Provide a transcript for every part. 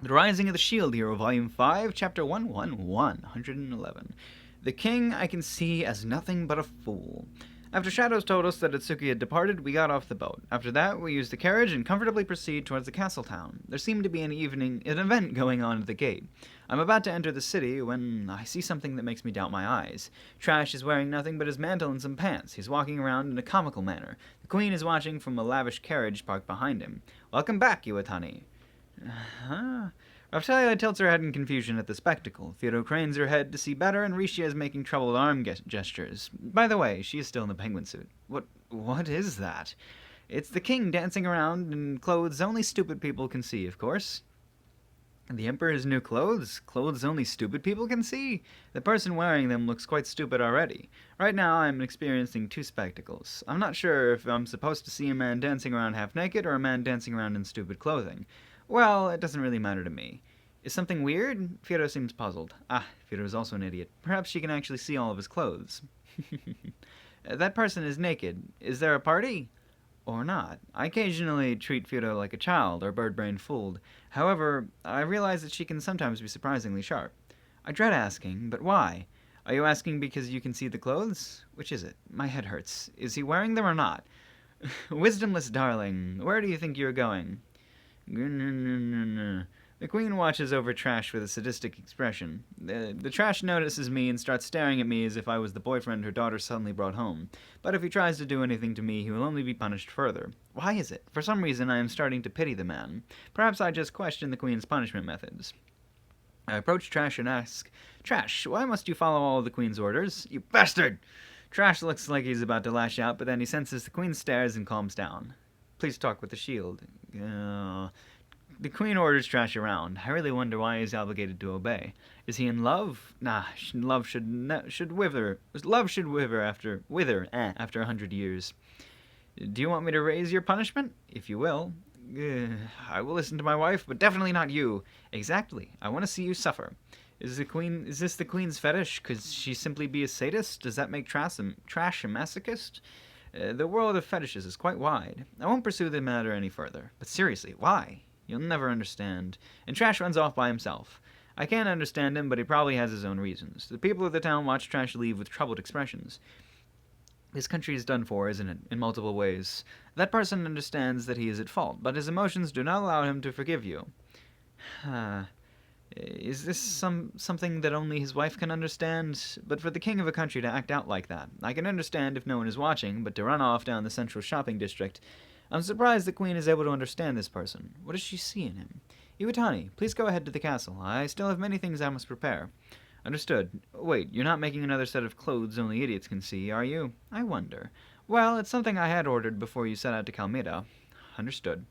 The Rising of the Shield Hero, Volume 5, Chapter 111. The king I can see as nothing but a fool. After Shadows told us that Atsuki had departed, we got off the boat. After that, we used the carriage and comfortably proceed towards the castle town. There seemed to be an event going on at the gate. I'm about to enter the city when I see something that makes me doubt my eyes. Trash is wearing nothing but his mantle and some pants. He's walking around in a comical manner. The queen is watching from a lavish carriage parked behind him. Welcome back, Iwatani. Huh? Raphaelia tilts her head in confusion at the spectacle. Theodore cranes her head to see better, and Risha is making troubled arm gestures. By the way, she is still in the penguin suit. What is that? It's the king dancing around in clothes only stupid people can see, of course. The Emperor's new clothes? Clothes only stupid people can see? The person wearing them looks quite stupid already. Right now I'm experiencing two spectacles. I'm not sure if I'm supposed to see a man dancing around half naked or a man dancing around in stupid clothing. Well, it doesn't really matter to me. Is something weird? Fyodor seems puzzled. Fyodor is also an idiot. Perhaps she can actually see all of his clothes. That person is naked. Is there a party? Or not. I occasionally treat Fyodor like a child or bird-brained fooled. However, I realize that she can sometimes be surprisingly sharp. I dread asking, but why? Are you asking because you can see the clothes? Which is it? My head hurts. Is he wearing them or not? Wisdomless darling, where do you think you're going? The queen watches over Trash with a sadistic expression. The Trash notices me and starts staring at me as if I was the boyfriend her daughter suddenly brought home. But if he tries to do anything to me, he will only be punished further. Why is it? For some reason, I am starting to pity the man. Perhaps I just question the queen's punishment methods. I approach Trash and ask, Trash, why must you follow all of the queen's orders? You bastard! Trash looks like he's about to lash out, but then he senses the queen stares and calms down. Please talk with the shield. The queen orders Trash around. I really wonder why he's obligated to obey. Is he in love? Nah, love should wither. Love should wither after 100 years. Do you want me to raise your punishment? If you will. I will listen to my wife, but definitely not you. Exactly. I want to see you suffer. Is this the queen's fetish? Could she simply be a sadist? Does that make Trash a masochist? The world of fetishes is quite wide. I won't pursue the matter any further. But seriously, why? You'll never understand. And Trash runs off by himself. I can't understand him, but he probably has his own reasons. The people of the town watch Trash leave with troubled expressions. This country is done for, isn't it, in multiple ways. That person understands that he is at fault, but his emotions do not allow him to forgive you. Is this something that only his wife can understand? But for the king of a country to act out like that, I can understand if no one is watching, but to run off down the central shopping district, I'm surprised the queen is able to understand this person. What does she see in him? Iwatani, please go ahead to the castle. I still have many things I must prepare. Understood. Wait, you're not making another set of clothes only idiots can see, are you? I wonder. Well, it's something I had ordered before you set out to Calmida. Understood.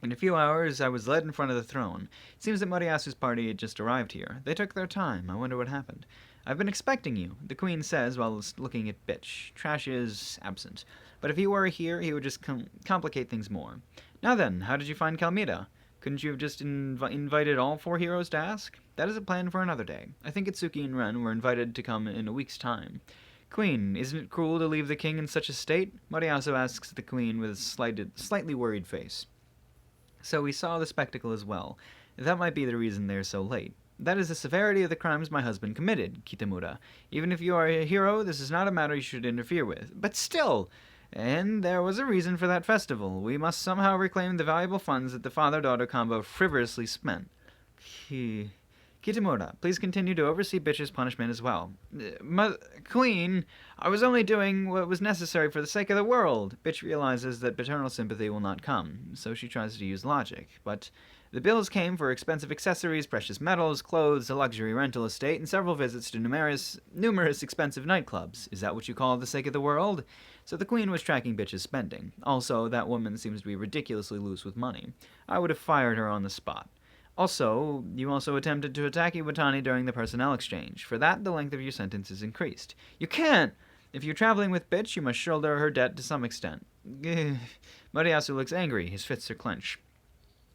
In a few hours, I was led in front of the throne. It seems that Moriasu's party had just arrived here. They took their time. I wonder what happened. I've been expecting you, the queen says while looking at Bitch. Trash is absent. But if he were here, he would just complicate things more. Now then, how did you find Calmida? Couldn't you have just invited all 4 heroes to ask? That is a plan for another day. I think Itsuki and Ren were invited to come in a week's time. Queen, isn't it cruel to leave the king in such a state? Moriasu asks the queen with a slightly worried face. So we saw the spectacle as well. That might be the reason they are so late. That is the severity of the crimes my husband committed, Kitamura. Even if you are a hero, this is not a matter you should interfere with. But still! And there was a reason for that festival. We must somehow reclaim the valuable funds that the father-daughter combo frivolously spent. Kitamura, please continue to oversee Bitch's punishment as well. Queen, I was only doing what was necessary for the sake of the world. Bitch realizes that paternal sympathy will not come, so she tries to use logic. But the bills came for expensive accessories, precious metals, clothes, a luxury rental estate, and several visits to numerous expensive nightclubs. Is that what you call the sake of the world? So the queen was tracking Bitch's spending. Also, that woman seems to be ridiculously loose with money. I would have fired her on the spot. Also, you also attempted to attack Iwatani during the personnel exchange. For that, the length of your sentence is increased. You can't! If you're traveling with Bitch, you must shoulder her debt to some extent. Moriyasu looks angry. His fists are clenched.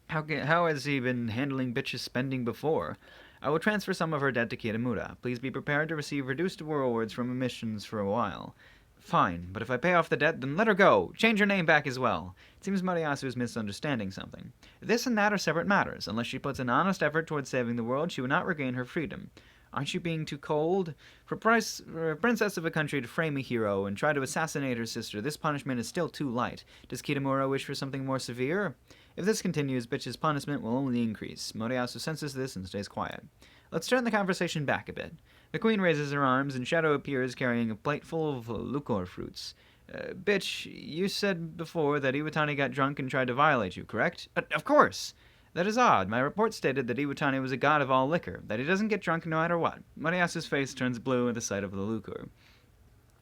How has he been handling Bitch's spending before? I will transfer some of her debt to Kitamura. Please be prepared to receive reduced rewards from emissions for a while. Fine, but if I pay off the debt, then let her go. Change her name back as well. It seems Moriyasu is misunderstanding something. This and that are separate matters. Unless she puts an honest effort towards saving the world, she will not regain her freedom. Aren't you being too cold? For a princess of a country to frame a hero and try to assassinate her sister, this punishment is still too light. Does Kitamura wish for something more severe? If this continues, Bitch's punishment will only increase. Moriyasu senses this and stays quiet. Let's turn the conversation back a bit. The queen raises her arms, and Shadow appears carrying a plate full of lucor fruits. Bitch, you said before that Iwatani got drunk and tried to violate you, correct? Of course! That is odd. My report stated that Iwatani was a god of all liquor, that he doesn't get drunk no matter what. Moriyasu's face turns blue at the sight of the lucor.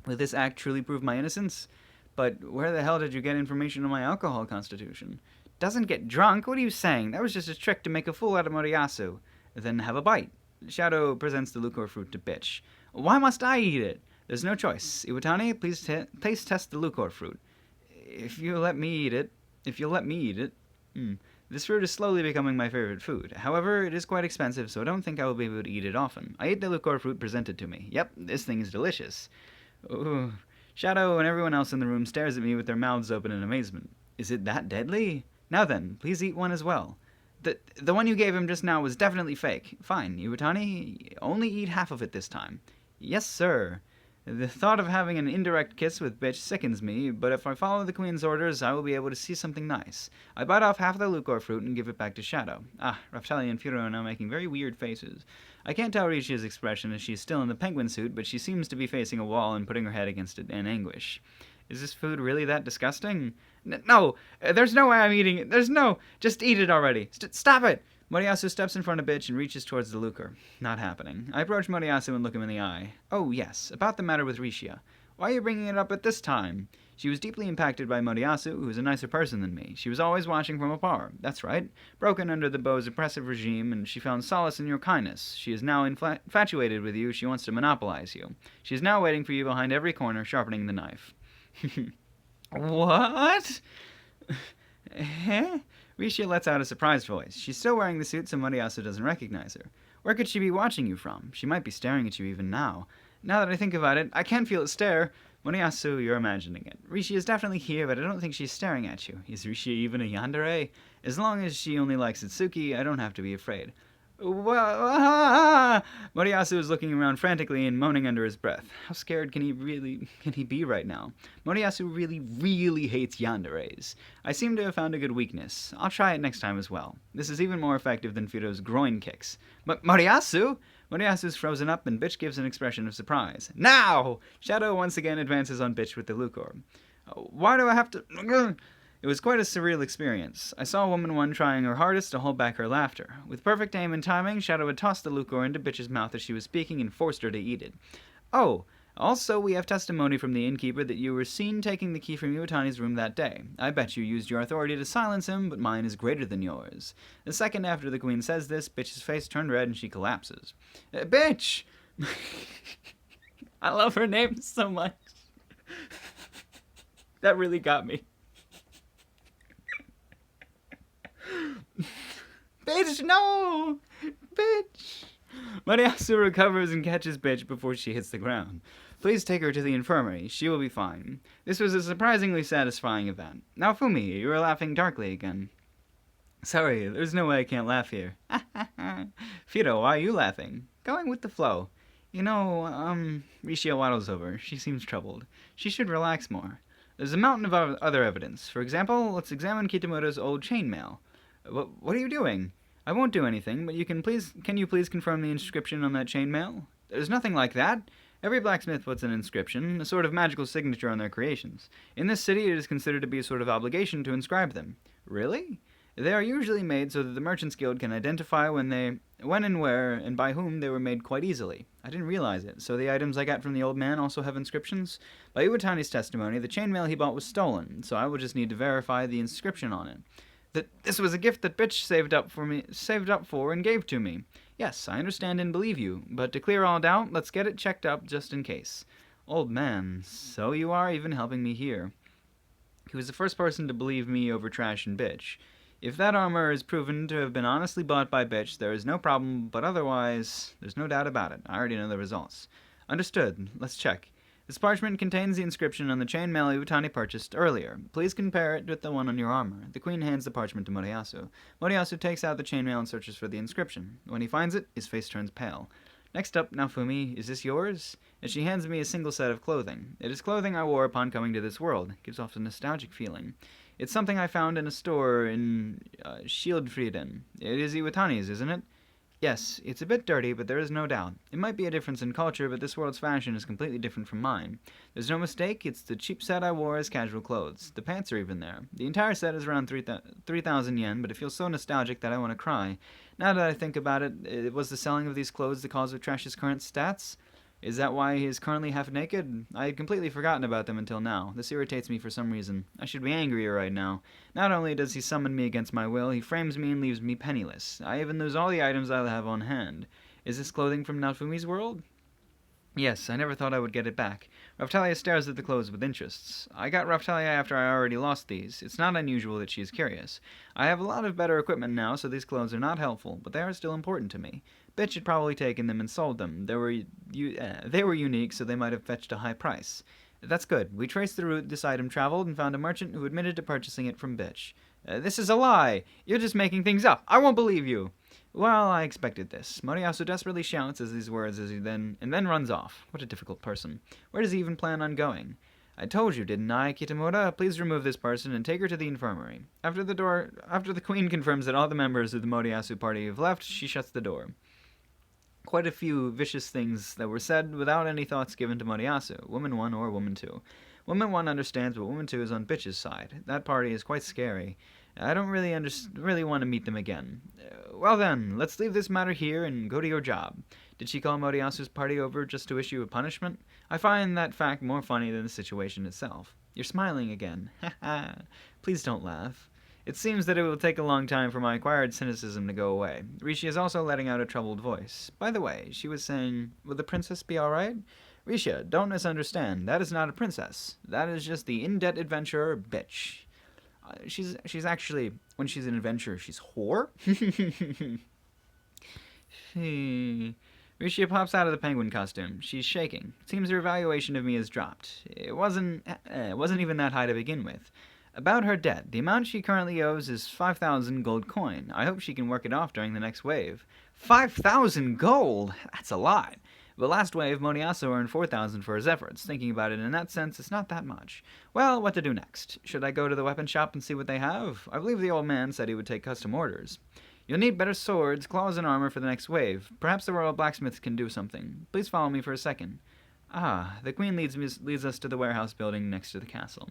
Will this act truly prove my innocence? But where the hell did you get information on my alcohol constitution? Doesn't get drunk? What are you saying? That was just a trick to make a fool out of Moriyasu. Then have a bite. Shadow presents the lucor fruit to Bitch. Why must I eat it? There's no choice. Iwatani, please taste test the lucor fruit. If you'll let me eat it. This fruit is slowly becoming my favorite food. However, it is quite expensive, so I don't think I will be able to eat it often. I ate the lucor fruit presented to me. Yep, this thing is delicious. Ooh. Shadow and everyone else in the room stares at me with their mouths open in amazement. Is it that deadly? Now then, please eat one as well. The one you gave him just now was definitely fake. Fine, Iwatani, only eat half of it this time. Yes, sir. The thought of having an indirect kiss with Bitch sickens me, but if I follow the queen's orders, I will be able to see something nice. I bite off half the lucor fruit and give it back to Shadow. Raftali and Furo are now making very weird faces. I can't tell Rishia's expression as she's still in the penguin suit, but she seems to be facing a wall and putting her head against it in anguish. Is this food really that disgusting? No! There's no way I'm eating it! Just eat it already! Stop it! Moriyasu steps in front of Bitch and reaches towards the lucor. Not happening. I approach Moriyasu and look him in the eye. Oh, yes, about the matter with Rishia. Why are you bringing it up at this time? She was deeply impacted by Moriyasu, who is a nicer person than me. She was always watching from afar. That's right. Broken under the Bow's oppressive regime, and she found solace in your kindness. She is now infatuated with you. She wants to monopolize you. She is now waiting for you behind every corner, sharpening the knife. What? Eh? Rishia lets out a surprised voice. She's still wearing the suit, so Moriyasu doesn't recognize her. Where could she be watching you from? She might be staring at you even now. Now that I think about it, I can feel it stare. Moriyasu, you're imagining it. Rishi is definitely here, but I don't think she's staring at you. Is Rishi even a yandere? As long as she only likes Itsuki, I don't have to be afraid. Moriyasu is looking around frantically and moaning under his breath. How scared can he be right now? Moriyasu really hates yanderes. I seem to have found a good weakness. I'll try it next time as well. This is even more effective than Fudo's groin kicks. But Moriyasu? Moriyasu's frozen up and Bitch gives an expression of surprise. Now! Shadow once again advances on Bitch with the lucor. Why do I have to... It was quite a surreal experience. I saw Woman 1 trying her hardest to hold back her laughter. With perfect aim and timing, Shadow had tossed the lucor into Bitch's mouth as she was speaking and forced her to eat it. Oh, also we have testimony from the innkeeper that you were seen taking the key from Iwatani's room that day. I bet you used your authority to silence him, but mine is greater than yours. The second after the queen says this, Bitch's face turned red and she collapses. Bitch! I love her name so much. That really got me. Bitch, no! Bitch! Moriyasu recovers and catches Bitch before she hits the ground. Please take her to the infirmary. She will be fine. This was a surprisingly satisfying event. Now, Fumi, you are laughing darkly again. Sorry, there's no way I can't laugh here. Fido, why are you laughing? Going with the flow. You know, Rishia waddles over. She seems troubled. She should relax more. There's a mountain of other evidence. For example, let's examine Kitamura's old chainmail. What are you doing? I won't do anything, but can you please confirm the inscription on that chainmail? There's nothing like that. Every blacksmith puts an inscription, a sort of magical signature on their creations. In this city, it is considered to be a sort of obligation to inscribe them. Really? They are usually made so that the Merchants Guild can identify when and where, and by whom they were made quite easily. I didn't realize it. So the items I got from the old man also have inscriptions? By Iwatani's testimony, the chainmail he bought was stolen, so I will just need to verify the inscription on it. That this was a gift that Bitch saved up for and gave to me. Yes, I understand and believe you, but to clear all doubt, let's get it checked up just in case. Old man, so you are even helping me here. He was the first person to believe me over Trash and Bitch. If that armor is proven to have been honestly bought by Bitch, there is no problem, but otherwise, there's no doubt about it. I already know the results. Understood. Let's check. This parchment contains the inscription on the chainmail Iwatani purchased earlier. Please compare it with the one on your armor. The queen hands the parchment to Moriyasu. Moriyasu takes out the chainmail and searches for the inscription. When he finds it, his face turns pale. Next up, Naofumi, is this yours? And she hands me a single set of clothing. It is clothing I wore upon coming to this world. It gives off a nostalgic feeling. It's something I found in a store in Shieldfrieden. It is Iwatani's, isn't it? Yes, it's a bit dirty, but there is no doubt. It might be a difference in culture, but this world's fashion is completely different from mine. There's no mistake, it's the cheap set I wore as casual clothes. The pants are even there. The entire set is around 3,000 yen, but it feels so nostalgic that I want to cry. Now that I think about it, was the selling of these clothes the cause of Trash's current stats? Is that why he is currently half naked? I had completely forgotten about them until now. This irritates me for some reason. I should be angrier right now. Not only does he summon me against my will, he frames me and leaves me penniless. I even lose all the items I have on hand. Is this clothing from Naofumi's world? Yes, I never thought I would get it back. Raftalia stares at the clothes with interest. I got Raftalia after I already lost these. It's not unusual that she is curious. I have a lot of better equipment now, so these clothes are not helpful, but they are still important to me. Bitch had probably taken them and sold them. They were unique, so they might have fetched a high price. That's good. We traced the route this item traveled and found a merchant who admitted to purchasing it from Bitch. This is a lie! You're just making things up! I won't believe you! Well, I expected this. Moriyasu desperately shouts as these words and then runs off. What a difficult person. Where does he even plan on going? I told you, didn't I, Kitamura? Please remove this person and take her to the infirmary. After the queen confirms that all the members of the Moriyasu party have left, she shuts the door. Quite a few vicious things that were said without any thoughts given to Moriyasu, Woman 1 or Woman 2. Woman 1 understands, but Woman 2 is on Bitch's side. That party is quite scary. I don't really want to meet them again. Well then, let's leave this matter here and go to your job. Did she call Moriyasu's party over just to issue a punishment? I find that fact more funny than the situation itself. You're smiling again. Ha ha. Please don't laugh. It seems that it will take a long time for my acquired cynicism to go away. Rishi is also letting out a troubled voice. By the way, she was saying, will the princess be alright? Risha, don't misunderstand. That is not a princess. That is just the in-debt adventurer bitch. She's actually, when she's an adventurer, she's whore? Risha pops out of the penguin costume. She's shaking. It seems her evaluation of me has dropped. It wasn't even that high to begin with. About her debt, the amount she currently owes is 5,000 gold coin. I hope she can work it off during the next wave. 5,000 gold? That's a lot. The last wave, Moriyasu earned 4,000 for his efforts. Thinking about it in that sense, it's not that much. Well, what to do next? Should I go to the weapon shop and see what they have? I believe the old man said he would take custom orders. You'll need better swords, claws, and armor for the next wave. Perhaps the royal blacksmiths can do something. Please follow me for a second. Ah, the queen leads us to the warehouse building next to the castle.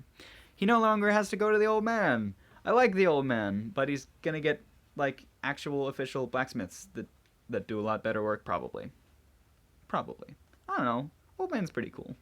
He no longer has to go to the old man. I like the old man, but he's gonna get, like, actual official blacksmiths that do a lot better work, probably. Probably. I don't know. Old man's pretty cool.